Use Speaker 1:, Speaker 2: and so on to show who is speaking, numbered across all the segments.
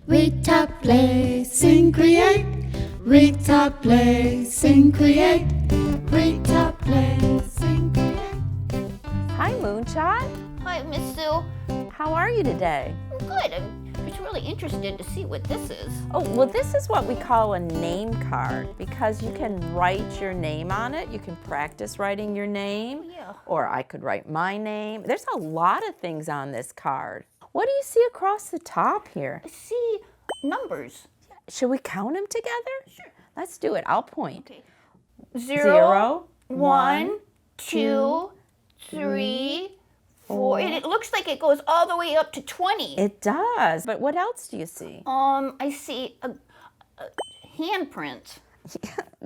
Speaker 1: Read, talk, play, sing, create. Read, talk, play, sing, create. Read, talk, play, sing, create.
Speaker 2: Hi, Moonshot.
Speaker 3: Hi, Miss Sue.
Speaker 2: How are you today?
Speaker 3: I'm good. I'm just really interested to see what this is.
Speaker 2: Oh, well, this is what we call a name card because you can write your name on it. You can practice writing your name.
Speaker 3: Yeah.
Speaker 2: Or I could write my name. There's a lot of things on this card. What do you see across the top here?
Speaker 3: I see numbers.
Speaker 2: Should we count them together?
Speaker 3: Sure.
Speaker 2: Let's do it. I'll point.
Speaker 3: Okay.
Speaker 2: 0,
Speaker 3: 1, 2, 3, 4. And it looks like it goes all the way up to 20.
Speaker 2: It does. But what else do you see?
Speaker 3: I see a handprint.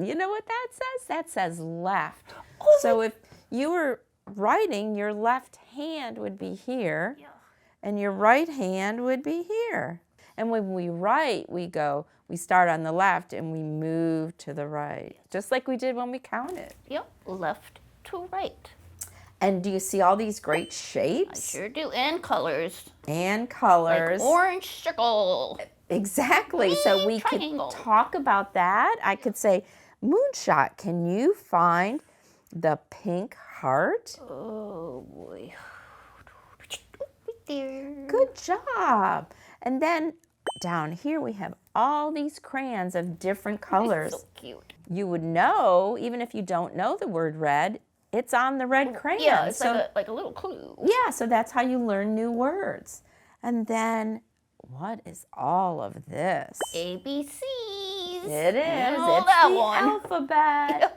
Speaker 2: You know what that says? That says left.
Speaker 3: Oh,
Speaker 2: So if you were writing, your left hand would be here,
Speaker 3: Yeah.
Speaker 2: and your right hand would be here. And when we write, we start on the left and we move to the right, just like we did when we counted.
Speaker 3: Yep. Left to right.
Speaker 2: And do you see all these great
Speaker 3: I
Speaker 2: shapes?
Speaker 3: sure do. And colors.
Speaker 2: And colors.
Speaker 3: Like orange circle.
Speaker 2: Exactly. So we
Speaker 3: Triangle.
Speaker 2: could talk about that. I could say, Moonshot, can you find the pink heart?
Speaker 3: Oh, boy. Right there.
Speaker 2: Good job. And then down here we have all these crayons of different colors.
Speaker 3: So cute.
Speaker 2: You would know, even if you don't know the word red, it's on the red crayon.
Speaker 3: Yeah, it's
Speaker 2: so,
Speaker 3: like a little clue.
Speaker 2: yeah, so that's how you learn new words. And then what is all of this?
Speaker 3: ABCs.
Speaker 2: It is.
Speaker 3: Oh,
Speaker 2: It's
Speaker 3: that
Speaker 2: the
Speaker 3: one.
Speaker 2: alphabet.
Speaker 3: Yeah.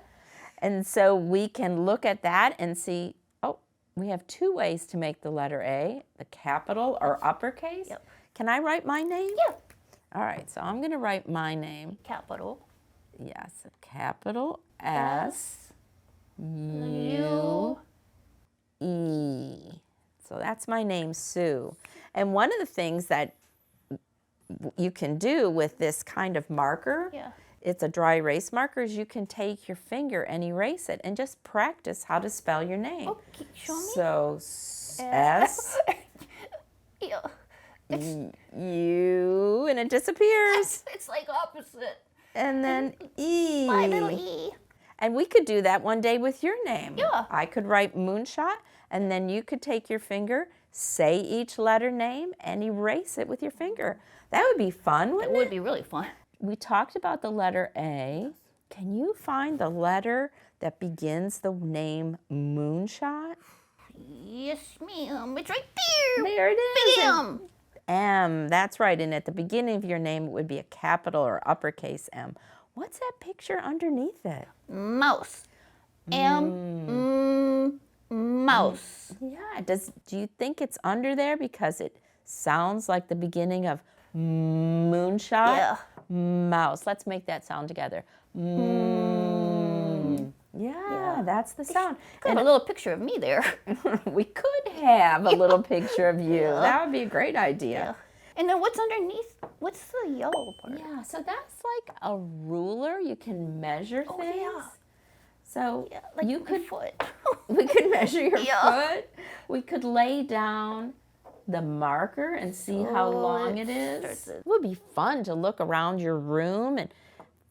Speaker 2: And so we can look at that and see, oh, we have two ways to make the letter A, the capital or uppercase.
Speaker 3: Yep.
Speaker 2: Can I write my name?
Speaker 3: Yeah.
Speaker 2: All right, so I'm going to write my name.
Speaker 3: Capital.
Speaker 2: Yes, a capital S
Speaker 3: U.
Speaker 2: U E. So that's my name, Sue. And one of the things that you can do with this kind of marker,
Speaker 3: Yeah.
Speaker 2: it's a dry erase marker, is you can take your finger and erase it and just practice how to spell your name.
Speaker 3: Okay, show me.
Speaker 2: So S
Speaker 3: Yeah.
Speaker 2: U, and it disappears.
Speaker 3: It's like opposite.
Speaker 2: And then E.
Speaker 3: My little E.
Speaker 2: And we could do that one day with your name.
Speaker 3: Yeah.
Speaker 2: I could write Moonshot, and then you could take your finger, say each letter name, and erase it with your finger. That would be fun,
Speaker 3: It
Speaker 2: wouldn't
Speaker 3: would
Speaker 2: it?
Speaker 3: be really fun.
Speaker 2: We talked about the letter A. Can you find the letter that begins the name Moonshot?
Speaker 3: Yes, ma'am. It's right there.
Speaker 2: There it is.
Speaker 3: Bam.
Speaker 2: M, that's right. And at the beginning of your name, it would be a capital or uppercase M. What's that picture underneath it?
Speaker 3: Mouse. Mouse.
Speaker 2: Yeah, do you think it's under there because it sounds like the beginning of moonshot?
Speaker 3: Yeah.
Speaker 2: Mouse. Let's make that sound together. Yeah, that's the sound.
Speaker 3: Could have a little picture of me there.
Speaker 2: We could have a little picture of you. That would be a great idea.
Speaker 3: And then what's underneath? What's the yellow part?
Speaker 2: Yeah, so that's like a ruler. You can measure
Speaker 3: Oh,
Speaker 2: things.
Speaker 3: yeah.
Speaker 2: So
Speaker 3: Yeah, like
Speaker 2: you
Speaker 3: my
Speaker 2: could
Speaker 3: foot.
Speaker 2: we could measure your
Speaker 3: Yeah.
Speaker 2: foot. We could lay down the marker and see how long it is. It would be fun to look around your room and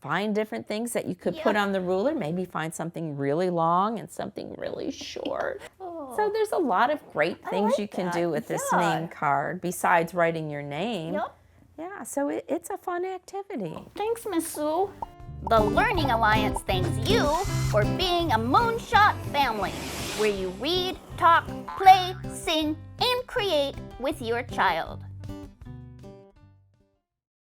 Speaker 2: find different things that you could put
Speaker 3: Yeah.
Speaker 2: on the ruler. Maybe find something really long and something really short.
Speaker 3: Oh.
Speaker 2: So there's a lot of great things
Speaker 3: like
Speaker 2: you can
Speaker 3: that.
Speaker 2: do with this
Speaker 3: Yeah.
Speaker 2: name card besides writing your name.
Speaker 3: Yep.
Speaker 2: Yeah, so it's a fun activity.
Speaker 3: Thanks, Miss Sue. The Learning Alliance thanks you for being a Moonshot family, where you read, talk, play, sing, and create with your child.